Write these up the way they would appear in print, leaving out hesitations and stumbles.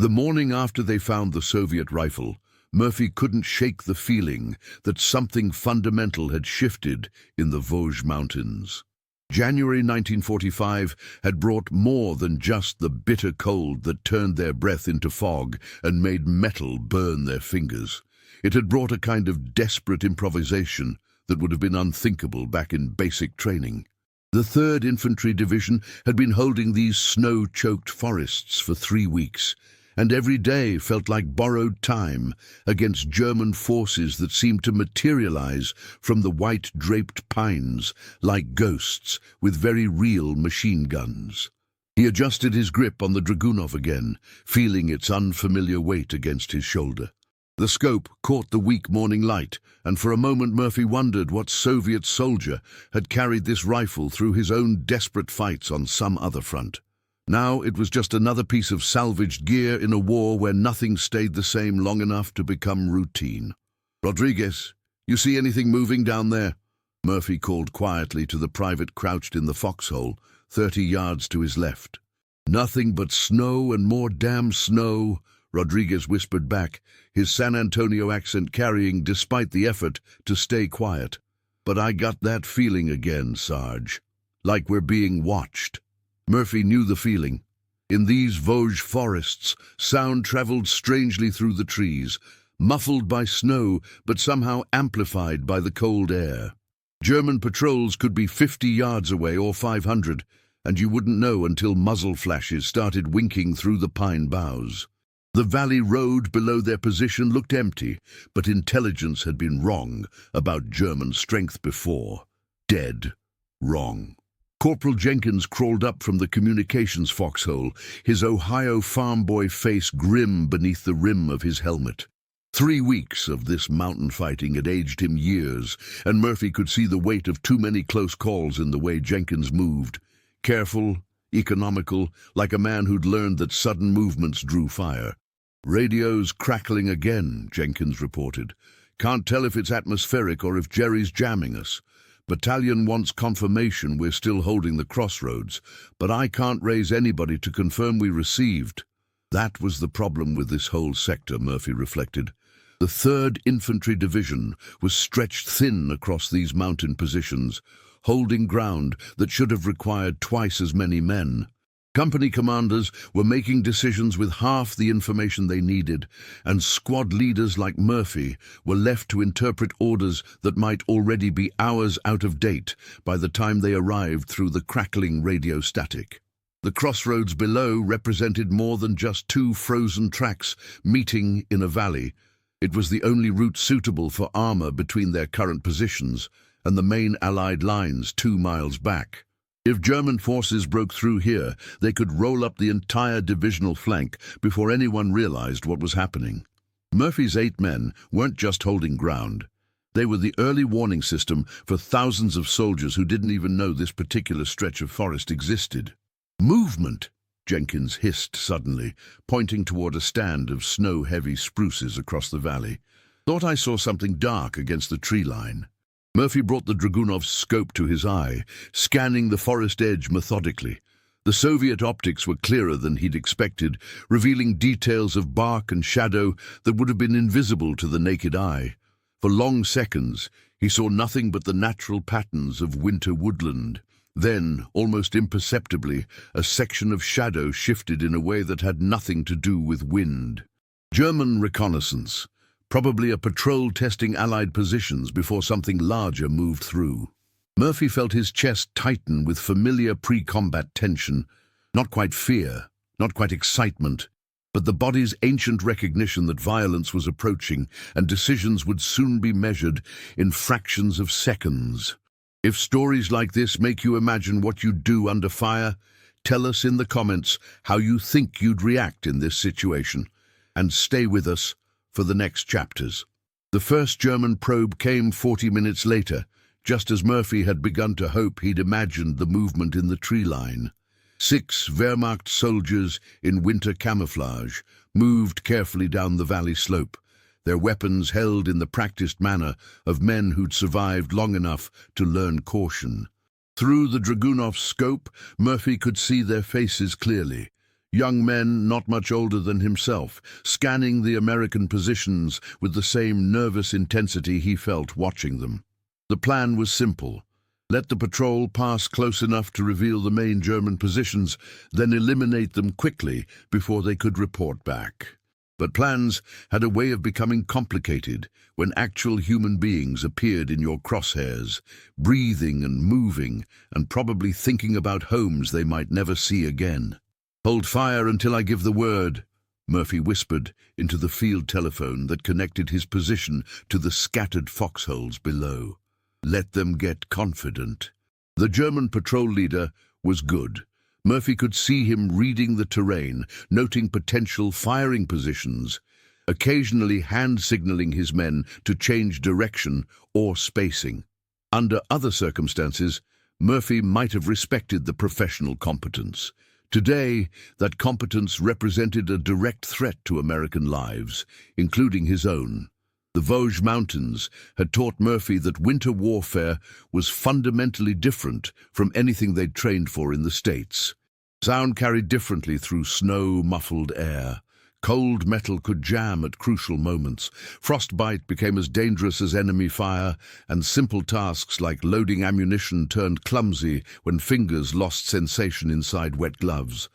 The morning after they found the Soviet rifle, Murphy couldn't shake the feeling that something fundamental had shifted in the Vosges Mountains. January 1945 had brought more than just the bitter cold that turned their breath into fog and made metal burn their fingers. It had brought a kind of desperate improvisation that would have been unthinkable back in basic training. The 3rd Infantry Division had been holding these snow-choked forests for 3 weeks, and every day felt like borrowed time against German forces that seemed to materialize from the white-draped pines like ghosts with very real machine guns. He adjusted his grip on the Dragunov again, feeling its unfamiliar weight against his shoulder. The scope caught the weak morning light, and for a moment Murphy wondered what Soviet soldier had carried this rifle through his own desperate fights on some other front. Now it was just another piece of salvaged gear in a war where nothing stayed the same long enough to become routine. "Rodriguez, you see anything moving down there?" Murphy called quietly to the private crouched in the foxhole, 30 yards to his left. "Nothing but snow and more damn snow," Rodriguez whispered back, his San Antonio accent carrying despite the effort to stay quiet. "But I got that feeling again, Sarge. Like we're being watched." Murphy knew the feeling. In these Vosges forests, sound traveled strangely through the trees, muffled by snow but somehow amplified by the cold air. German patrols could be 50 yards away or 500, and you wouldn't know until muzzle flashes started winking through the pine boughs. The valley road below their position looked empty, but intelligence had been wrong about German strength before. Dead wrong. Corporal Jenkins crawled up from the communications foxhole, his Ohio farm boy face grim beneath the rim of his helmet. 3 weeks of this mountain fighting had aged him years, and Murphy could see the weight of too many close calls in the way Jenkins moved. Careful, economical, like a man who'd learned that sudden movements drew fire. "Radio's crackling again," Jenkins reported. "Can't tell if it's atmospheric or if Jerry's jamming us. Battalion wants confirmation we're still holding the crossroads, but I can't raise anybody to confirm we received." That was the problem with this whole sector, Murphy reflected. The 3rd Infantry Division was stretched thin across these mountain positions, holding ground that should have required twice as many men. Company commanders were making decisions with half the information they needed, and squad leaders like Murphy were left to interpret orders that might already be hours out of date by the time they arrived through the crackling radio static. The crossroads below represented more than just 2 frozen tracks meeting in a valley. It was the only route suitable for armor between their current positions and the main Allied lines 2 miles back. If German forces broke through here, they could roll up the entire divisional flank before anyone realized what was happening. Murphy's 8 men weren't just holding ground. They were the early warning system for thousands of soldiers who didn't even know this particular stretch of forest existed. "Movement!" Jenkins hissed suddenly, pointing toward a stand of snow-heavy spruces across the valley. "Thought I saw something dark against the tree line." Murphy brought the Dragunov's scope to his eye, scanning the forest edge methodically. The Soviet optics were clearer than he'd expected, revealing details of bark and shadow that would have been invisible to the naked eye. For long seconds, he saw nothing but the natural patterns of winter woodland. Then, almost imperceptibly, a section of shadow shifted in a way that had nothing to do with wind. German reconnaissance. Probably a patrol testing Allied positions before something larger moved through. Murphy felt his chest tighten with familiar pre-combat tension, not quite fear, not quite excitement, but the body's ancient recognition that violence was approaching and decisions would soon be measured in fractions of seconds. If stories like this make you imagine what you'd do under fire, tell us in the comments how you think you'd react in this situation, and stay with us for the next chapters. The first German probe came 40 minutes later, just as Murphy had begun to hope he'd imagined the movement in the tree line. 6 Wehrmacht soldiers in winter camouflage moved carefully down the valley slope, their weapons held in the practiced manner of men who'd survived long enough to learn caution. Through the Dragunov's scope, Murphy could see their faces clearly. Young men not much older than himself, scanning the American positions with the same nervous intensity he felt watching them. The plan was simple. Let the patrol pass close enough to reveal the main German positions, then eliminate them quickly before they could report back. But plans had a way of becoming complicated when actual human beings appeared in your crosshairs, breathing and moving, and probably thinking about homes they might never see again. "Hold fire until I give the word," Murphy whispered into the field telephone that connected his position to the scattered foxholes below. Let them get confident. The German patrol leader was good. Murphy could see him reading the terrain, noting potential firing positions, occasionally hand-signaling his men to change direction or spacing. Under other circumstances, Murphy might have respected the professional competence. Today, that competence represented a direct threat to American lives, including his own. The Vosges Mountains had taught Murphy that winter warfare was fundamentally different from anything they'd trained for in the States. Sound carried differently through snow-muffled air. Cold metal could jam at crucial moments. Frostbite became as dangerous as enemy fire, and simple tasks like loading ammunition turned clumsy when fingers lost sensation inside wet gloves.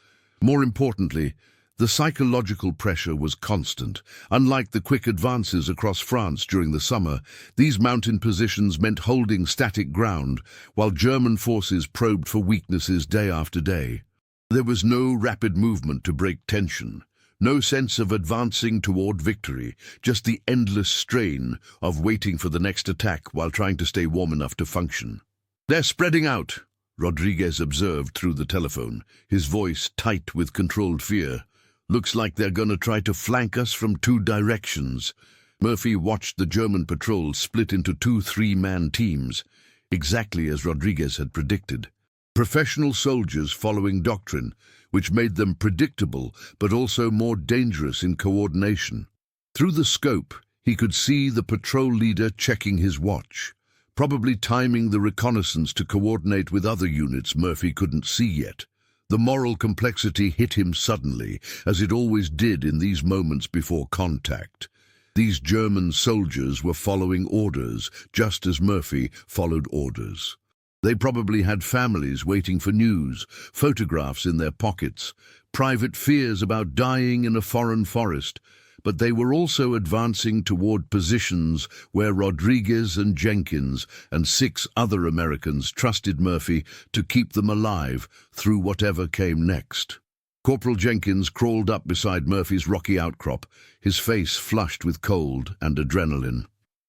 More importantly, the psychological pressure was constant. Unlike the quick advances across France during the summer, these mountain positions meant holding static ground, while German forces probed for weaknesses day after day. There was no rapid movement to break tension. No sense of advancing toward victory, just the endless strain of waiting for the next attack while trying to stay warm enough to function. "They're spreading out," Rodriguez observed through the telephone, his voice tight with controlled fear. "Looks like they're going to try to flank us from 2 directions." Murphy watched the German patrol split into 2 3-man teams, exactly as Rodriguez had predicted. Professional soldiers following doctrine, which made them predictable but also more dangerous in coordination. Through the scope, he could see the patrol leader checking his watch, probably timing the reconnaissance to coordinate with other units Murphy couldn't see yet. The moral complexity hit him suddenly, as it always did in these moments before contact. These German soldiers were following orders, just as Murphy followed orders. They probably had families waiting for news, photographs in their pockets, private fears about dying in a foreign forest, but they were also advancing toward positions where Rodriguez and Jenkins and 6 other Americans trusted Murphy to keep them alive through whatever came next. Corporal Jenkins crawled up beside Murphy's rocky outcrop, his face flushed with cold and adrenaline.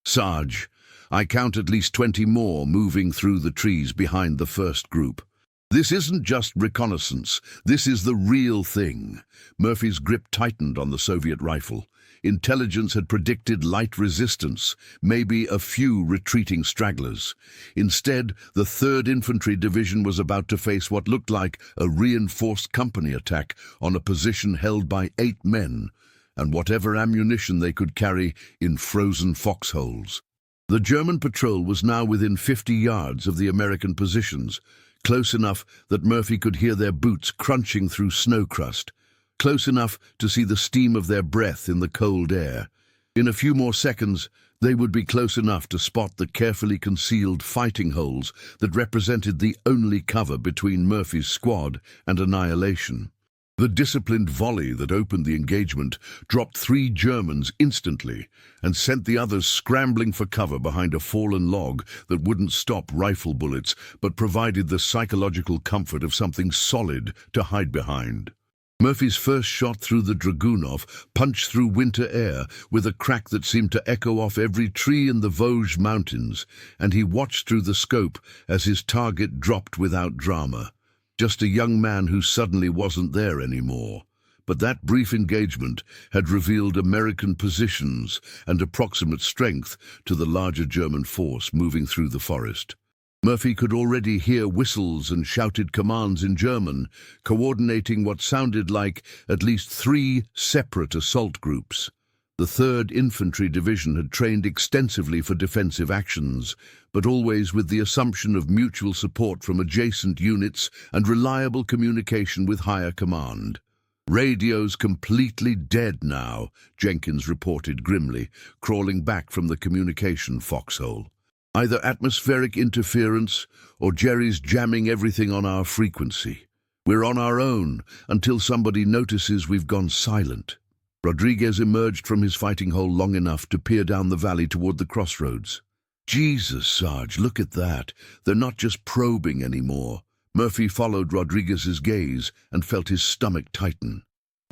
"Sarge, I count at least 20 more moving through the trees behind the first group. This isn't just reconnaissance, this is the real thing." Murphy's grip tightened on the Soviet rifle. Intelligence had predicted light resistance, maybe a few retreating stragglers. Instead, the 3rd Infantry Division was about to face what looked like a reinforced company attack on a position held by 8 men, and whatever ammunition they could carry in frozen foxholes. The German patrol was now within 50 yards of the American positions, close enough that Murphy could hear their boots crunching through snow crust, close enough to see the steam of their breath in the cold air. In a few more seconds, they would be close enough to spot the carefully concealed fighting holes that represented the only cover between Murphy's squad and annihilation. The disciplined volley that opened the engagement dropped 3 Germans instantly and sent the others scrambling for cover behind a fallen log that wouldn't stop rifle bullets but provided the psychological comfort of something solid to hide behind. Murphy's first shot through the Dragunov punched through winter air with a crack that seemed to echo off every tree in the Vosges Mountains, and he watched through the scope as his target dropped without drama. Just a young man who suddenly wasn't there anymore. But that brief engagement had revealed American positions and approximate strength to the larger German force moving through the forest. Murphy could already hear whistles and shouted commands in German, coordinating what sounded like at least 3 separate assault groups. The 3rd Infantry Division had trained extensively for defensive actions, but always with the assumption of mutual support from adjacent units and reliable communication with higher command. "Radio's completely dead now," Jenkins reported grimly, crawling back from the communication foxhole. "Either atmospheric interference or Jerry's jamming everything on our frequency. We're on our own until somebody notices we've gone silent." Rodriguez emerged from his fighting hole long enough to peer down the valley toward the crossroads. "Jesus, Sarge, look at that. They're not just probing anymore." Murphy followed Rodriguez's gaze and felt his stomach tighten.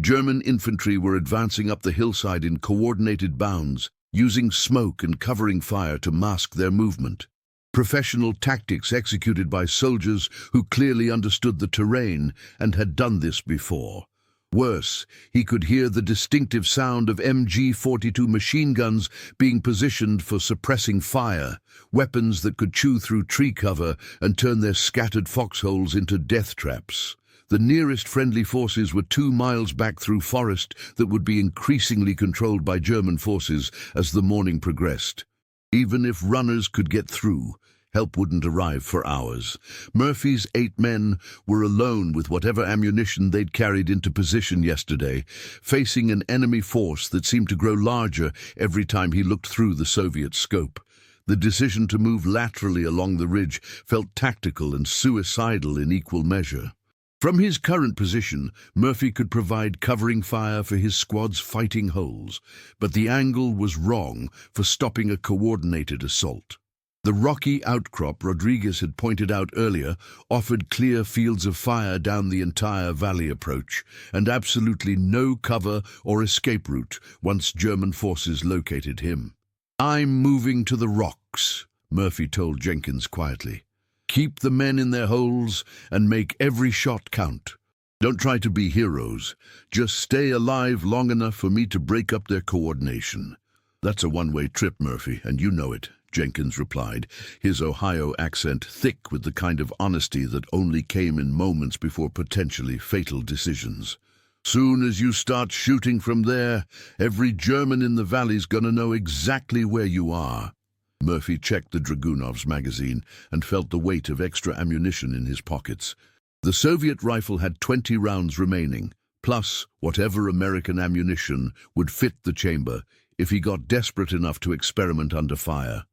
German infantry were advancing up the hillside in coordinated bounds, using smoke and covering fire to mask their movement. Professional tactics executed by soldiers who clearly understood the terrain and had done this before. Worse, he could hear the distinctive sound of MG-42 machine guns being positioned for suppressing fire, weapons that could chew through tree cover and turn their scattered foxholes into death traps. The nearest friendly forces were 2 miles back through forest that would be increasingly controlled by German forces as the morning progressed. Even if runners could get through, help wouldn't arrive for hours. Murphy's 8 men were alone with whatever ammunition they'd carried into position yesterday, facing an enemy force that seemed to grow larger every time he looked through the Soviet scope. The decision to move laterally along the ridge felt tactical and suicidal in equal measure. From his current position, Murphy could provide covering fire for his squad's fighting holes, but the angle was wrong for stopping a coordinated assault. The rocky outcrop Rodriguez had pointed out earlier offered clear fields of fire down the entire valley approach, and absolutely no cover or escape route once German forces located him. "I'm moving to the rocks," Murphy told Jenkins quietly. "Keep the men in their holes and make every shot count. Don't try to be heroes. Just stay alive long enough for me to break up their coordination." "That's a one-way trip, Murphy, and you know it," Jenkins replied, his Ohio accent thick with the kind of honesty that only came in moments before potentially fatal decisions. "Soon as you start shooting from there, every German in the valley's gonna know exactly where you are." Murphy checked the Dragunov's magazine and felt the weight of extra ammunition in his pockets. The Soviet rifle had 20 rounds remaining, plus whatever American ammunition would fit the chamber if he got desperate enough to experiment under fire.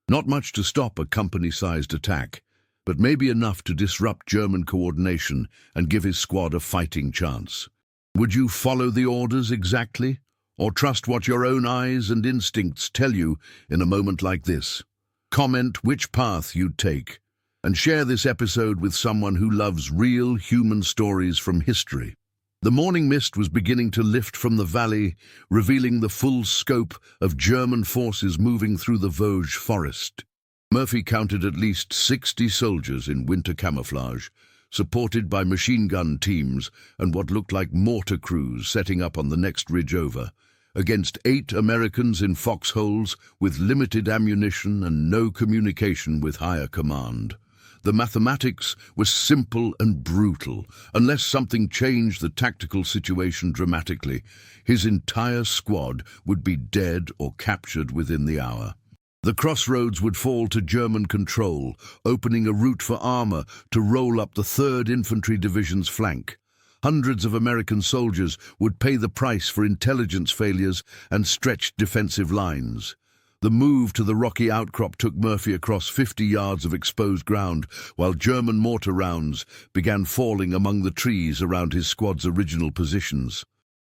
Not much to stop a company-sized attack, but maybe enough to disrupt German coordination and give his squad a fighting chance. Would you follow the orders exactly, or trust what your own eyes and instincts tell you in a moment like this? Comment which path you'd take, and share this episode with someone who loves real human stories from history. The morning mist was beginning to lift from the valley, revealing the full scope of German forces moving through the Vosges forest. Murphy counted at least 60 soldiers in winter camouflage, supported by machine gun teams and what looked like mortar crews setting up on the next ridge over, against 8 Americans in foxholes with limited ammunition and no communication with higher command. The mathematics was simple and brutal. Unless something changed the tactical situation dramatically, his entire squad would be dead or captured within the hour. The crossroads would fall to German control, opening a route for armor to roll up the 3rd Infantry Division's flank. Hundreds of American soldiers would pay the price for intelligence failures and stretched defensive lines. The move to the rocky outcrop took Murphy across 50 yards of exposed ground, while German mortar rounds began falling among the trees around his squad's original positions.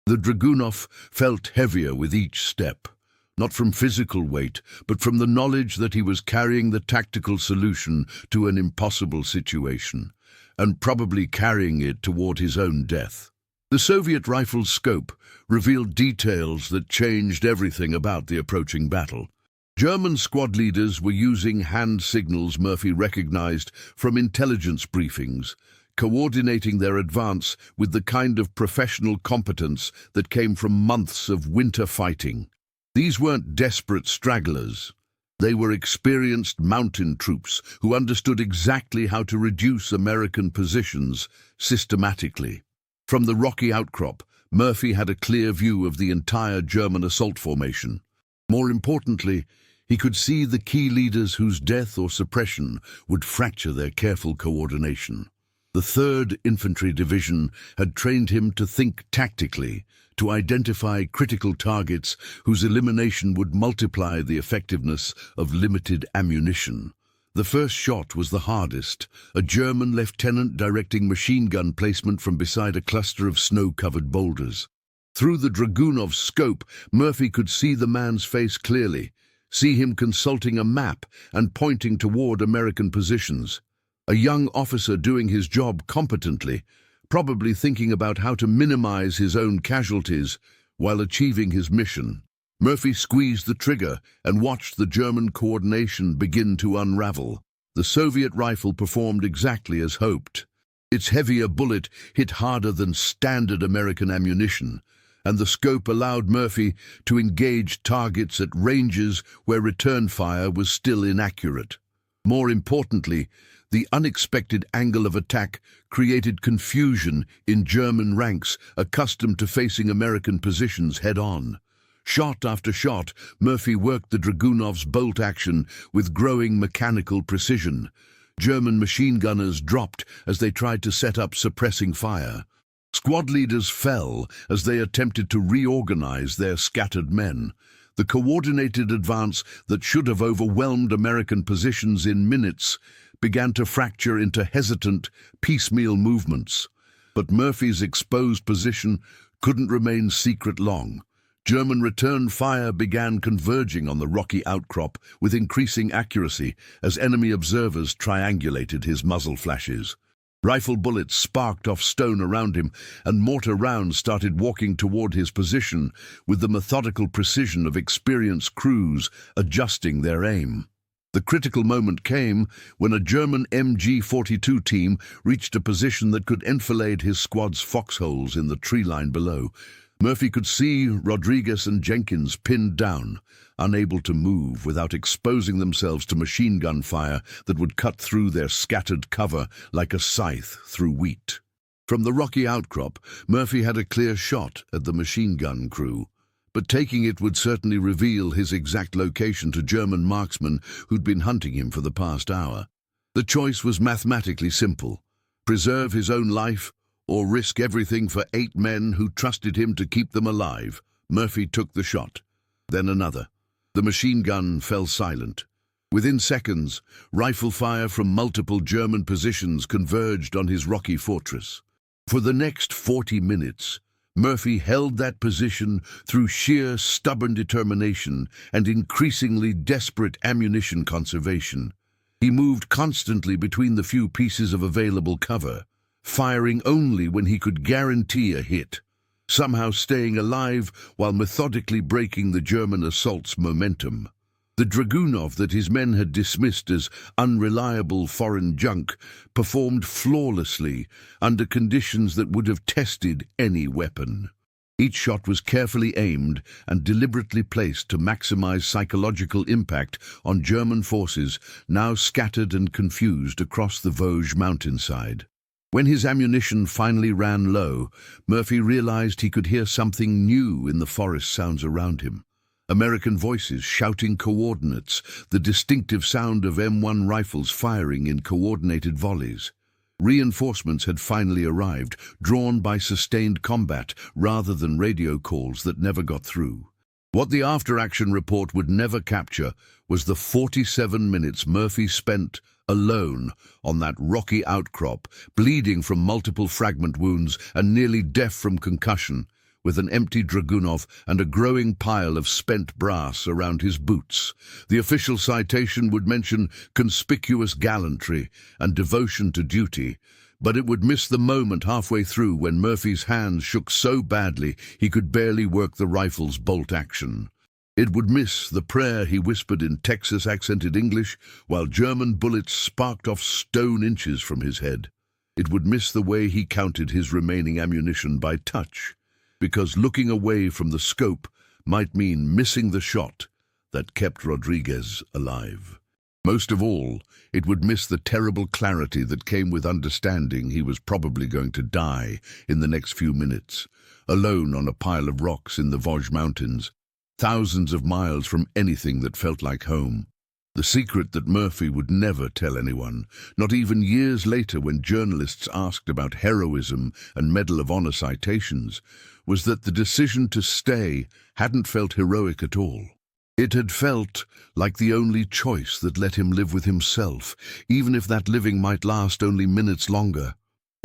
The Dragunov felt heavier with each step, not from physical weight, but from the knowledge that he was carrying the tactical solution to an impossible situation, and probably carrying it toward his own death. The Soviet rifle's scope revealed details that changed everything about the approaching battle. German squad leaders were using hand signals Murphy recognized from intelligence briefings, coordinating their advance with the kind of professional competence that came from months of winter fighting. These weren't desperate stragglers. They were experienced mountain troops who understood exactly how to reduce American positions systematically. From the rocky outcrop, Murphy had a clear view of the entire German assault formation. More importantly, he could see the key leaders whose death or suppression would fracture their careful coordination. The 3rd Infantry Division had trained him to think tactically, to identify critical targets whose elimination would multiply the effectiveness of limited ammunition. The first shot was the hardest, a German lieutenant directing machine gun placement from beside a cluster of snow-covered boulders. Through the Dragunov's scope, Murphy could see the man's face clearly, see him consulting a map and pointing toward American positions. A young officer doing his job competently, probably thinking about how to minimize his own casualties while achieving his mission. Murphy squeezed the trigger and watched the German coordination begin to unravel. The Soviet rifle performed exactly as hoped. Its heavier bullet hit harder than standard American ammunition, and the scope allowed Murphy to engage targets at ranges where return fire was still inaccurate. More importantly, the unexpected angle of attack created confusion in German ranks accustomed to facing American positions head-on. Shot after shot, Murphy worked the Dragunov's bolt action with growing mechanical precision. German machine gunners dropped as they tried to set up suppressing fire. Squad leaders fell as they attempted to reorganize their scattered men. The coordinated advance that should have overwhelmed American positions in minutes began to fracture into hesitant, piecemeal movements. But Murphy's exposed position couldn't remain secret long. German return fire began converging on the rocky outcrop with increasing accuracy as enemy observers triangulated his muzzle flashes. Rifle bullets sparked off stone around him, and mortar rounds started walking toward his position with the methodical precision of experienced crews adjusting their aim. The critical moment came when a German MG-42 team reached a position that could enfilade his squad's foxholes in the tree line below. Murphy could see Rodriguez and Jenkins pinned down, unable to move without exposing themselves to machine gun fire that would cut through their scattered cover like a scythe through wheat. From the rocky outcrop, Murphy had a clear shot at the machine gun crew, but taking it would certainly reveal his exact location to German marksmen who'd been hunting him for the past hour. The choice was mathematically simple: preserve his own life or risk everything for 8 men who trusted him to keep them alive. Murphy took the shot, then another. The machine gun fell silent. Within seconds, rifle fire from multiple German positions converged on his rocky fortress. For the next 40 minutes, Murphy held that position through sheer stubborn determination and increasingly desperate ammunition conservation. He moved constantly between the few pieces of available cover, firing only when he could guarantee a hit, somehow staying alive while methodically breaking the German assault's momentum. The Dragunov that his men had dismissed as unreliable foreign junk performed flawlessly under conditions that would have tested any weapon. Each shot was carefully aimed and deliberately placed to maximize psychological impact on German forces now scattered and confused across the Vosges mountainside. When his ammunition finally ran low, Murphy realized he could hear something new in the forest sounds around him. American voices shouting coordinates, the distinctive sound of M1 rifles firing in coordinated volleys. Reinforcements had finally arrived, drawn by sustained combat rather than radio calls that never got through. What the after-action report would never capture was the 47 minutes Murphy spent alone on that rocky outcrop, bleeding from multiple fragment wounds and nearly deaf from concussion, with an empty Dragunov and a growing pile of spent brass around his boots. The official citation would mention conspicuous gallantry and devotion to duty, but it would miss the moment halfway through when Murphy's hands shook so badly he could barely work the rifle's bolt action. It would miss the prayer he whispered in Texas-accented English while German bullets sparked off stone inches from his head. It would miss the way he counted his remaining ammunition by touch, because looking away from the scope might mean missing the shot that kept Rodriguez alive. Most of all, it would miss the terrible clarity that came with understanding he was probably going to die in the next few minutes, alone on a pile of rocks in the Vosges Mountains, thousands of miles from anything that felt like home. The secret that Murphy would never tell anyone, not even years later when journalists asked about heroism and Medal of Honor citations, was that the decision to stay hadn't felt heroic at all. It had felt like the only choice that let him live with himself, even if that living might last only minutes longer.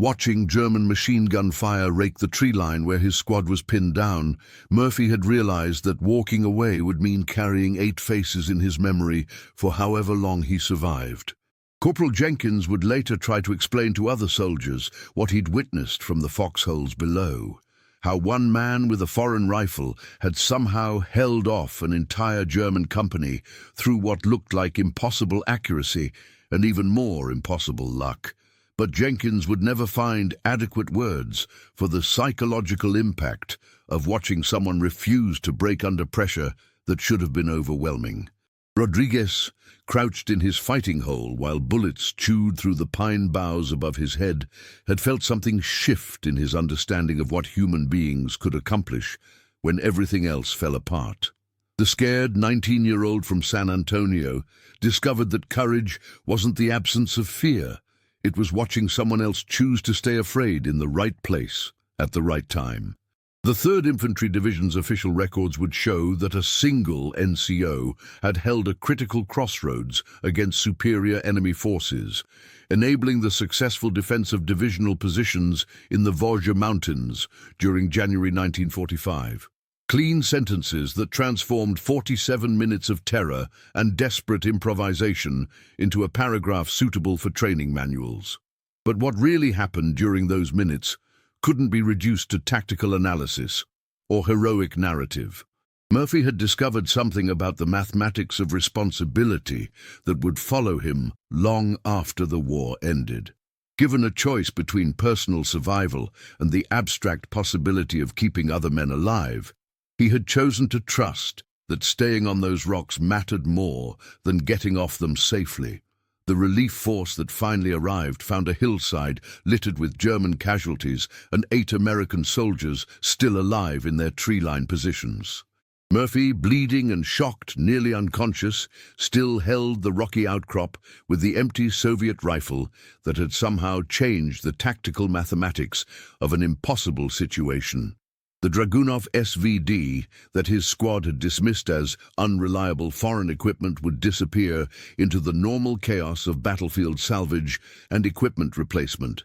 Watching German machine gun fire rake the tree line where his squad was pinned down, Murphy had realized that walking away would mean carrying 8 faces in his memory for however long he survived. Corporal Jenkins would later try to explain to other soldiers what he'd witnessed from the foxholes below. How one man with a foreign rifle had somehow held off an entire German company through what looked like impossible accuracy and even more impossible luck. But Jenkins would never find adequate words for the psychological impact of watching someone refuse to break under pressure that should have been overwhelming. Rodriguez, crouched in his fighting hole while bullets chewed through the pine boughs above his head, had felt something shift in his understanding of what human beings could accomplish when everything else fell apart. The scared 19-year-old from San Antonio discovered that courage wasn't the absence of fear. It was watching someone else choose to stay afraid in the right place at the right time. The 3rd Infantry Division's official records would show that a single NCO had held a critical crossroads against superior enemy forces, enabling the successful defense of divisional positions in the Vosges Mountains during January 1945. Clean sentences that transformed 47 minutes of terror and desperate improvisation into a paragraph suitable for training manuals. But what really happened during those minutes couldn't be reduced to tactical analysis or heroic narrative. Murphy had discovered something about the mathematics of responsibility that would follow him long after the war ended. Given a choice between personal survival and the abstract possibility of keeping other men alive, he had chosen to trust that staying on those rocks mattered more than getting off them safely. The relief force that finally arrived found a hillside littered with German casualties and 8 American soldiers still alive in their tree-line positions. Murphy, bleeding and shocked, nearly unconscious, still held the rocky outcrop with the empty Soviet rifle that had somehow changed the tactical mathematics of an impossible situation. The Dragunov SVD that his squad had dismissed as unreliable foreign equipment would disappear into the normal chaos of battlefield salvage and equipment replacement.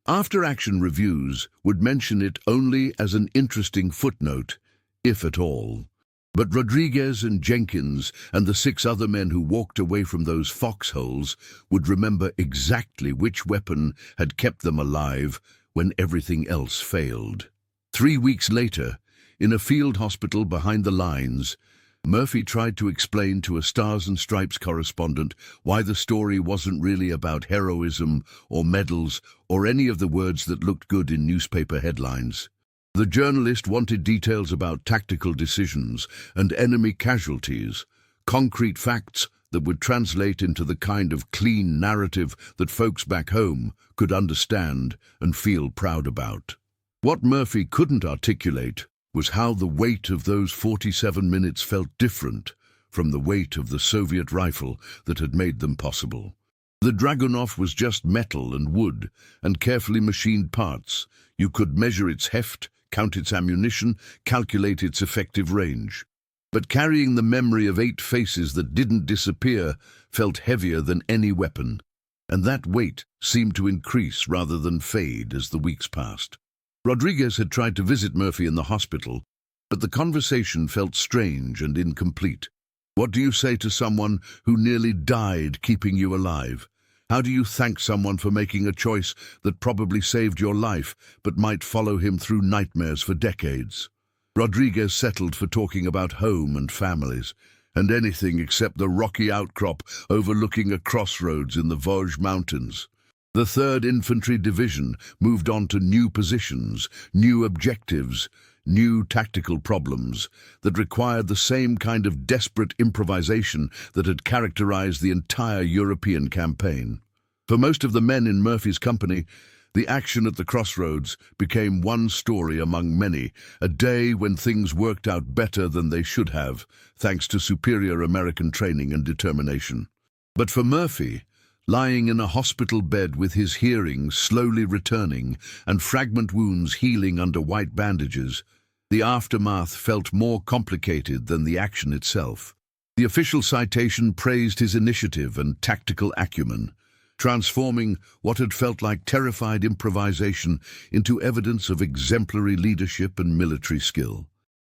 After-action reviews would mention it only as an interesting footnote, if at all. But Rodriguez and Jenkins and the 6 other men who walked away from those foxholes would remember exactly which weapon had kept them alive when everything else failed. 3 weeks later, in a field hospital behind the lines, Murphy tried to explain to a Stars and Stripes correspondent why the story wasn't really about heroism or medals or any of the words that looked good in newspaper headlines. The journalist wanted details about tactical decisions and enemy casualties, concrete facts that would translate into the kind of clean narrative that folks back home could understand and feel proud about. What Murphy couldn't articulate was how the weight of those 47 minutes felt different from the weight of the Soviet rifle that had made them possible. The Dragunov was just metal and wood and carefully machined parts. You could measure its heft, count its ammunition, calculate its effective range. But carrying the memory of 8 faces that didn't disappear felt heavier than any weapon, and that weight seemed to increase rather than fade as the weeks passed. Rodriguez had tried to visit Murphy in the hospital, but the conversation felt strange and incomplete. What do you say to someone who nearly died keeping you alive? How do you thank someone for making a choice that probably saved your life but might follow him through nightmares for decades? Rodriguez settled for talking about home and families, and anything except the rocky outcrop overlooking a crossroads in the Vosges Mountains. The 3rd Infantry Division moved on to new positions, new objectives, new tactical problems that required the same kind of desperate improvisation that had characterized the entire European campaign. For most of the men in Murphy's company, the action at the crossroads became one story among many, a day when things worked out better than they should have, thanks to superior American training and determination. But for Murphy, lying in a hospital bed with his hearing slowly returning and fragment wounds healing under white bandages, the aftermath felt more complicated than the action itself. The official citation praised his initiative and tactical acumen, transforming what had felt like terrified improvisation into evidence of exemplary leadership and military skill.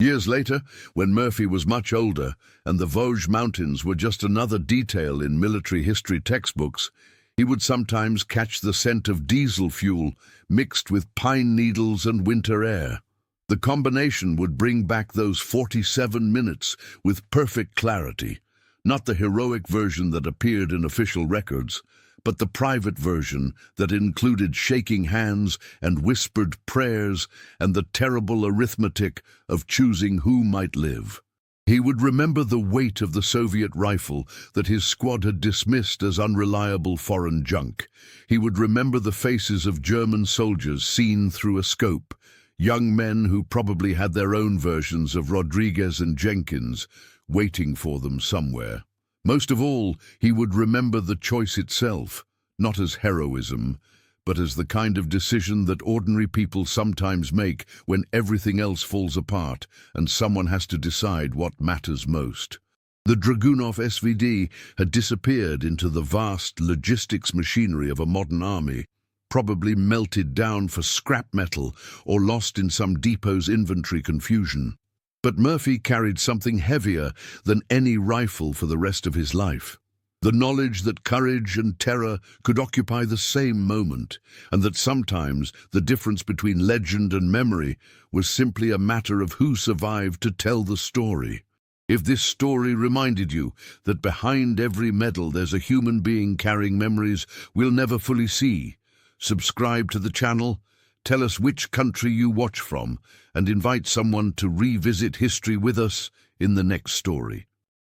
Years later, when Murphy was much older and the Vosges Mountains were just another detail in military history textbooks, he would sometimes catch the scent of diesel fuel mixed with pine needles and winter air. The combination would bring back those 47 minutes with perfect clarity, not the heroic version that appeared in official records, but the private version that included shaking hands and whispered prayers and the terrible arithmetic of choosing who might live. He would remember the weight of the Soviet rifle that his squad had dismissed as unreliable foreign junk. He would remember the faces of German soldiers seen through a scope, young men who probably had their own versions of Rodriguez and Jenkins waiting for them somewhere. Most of all, he would remember the choice itself, not as heroism, but as the kind of decision that ordinary people sometimes make when everything else falls apart and someone has to decide what matters most. The Dragunov SVD had disappeared into the vast logistics machinery of a modern army, probably melted down for scrap metal or lost in some depot's inventory confusion. But Murphy carried something heavier than any rifle for the rest of his life. The knowledge that courage and terror could occupy the same moment, and that sometimes the difference between legend and memory was simply a matter of who survived to tell the story. If this story reminded you that behind every medal there's a human being carrying memories we'll never fully see, subscribe to the channel, tell us which country you watch from, and invite someone to revisit history with us in the next story.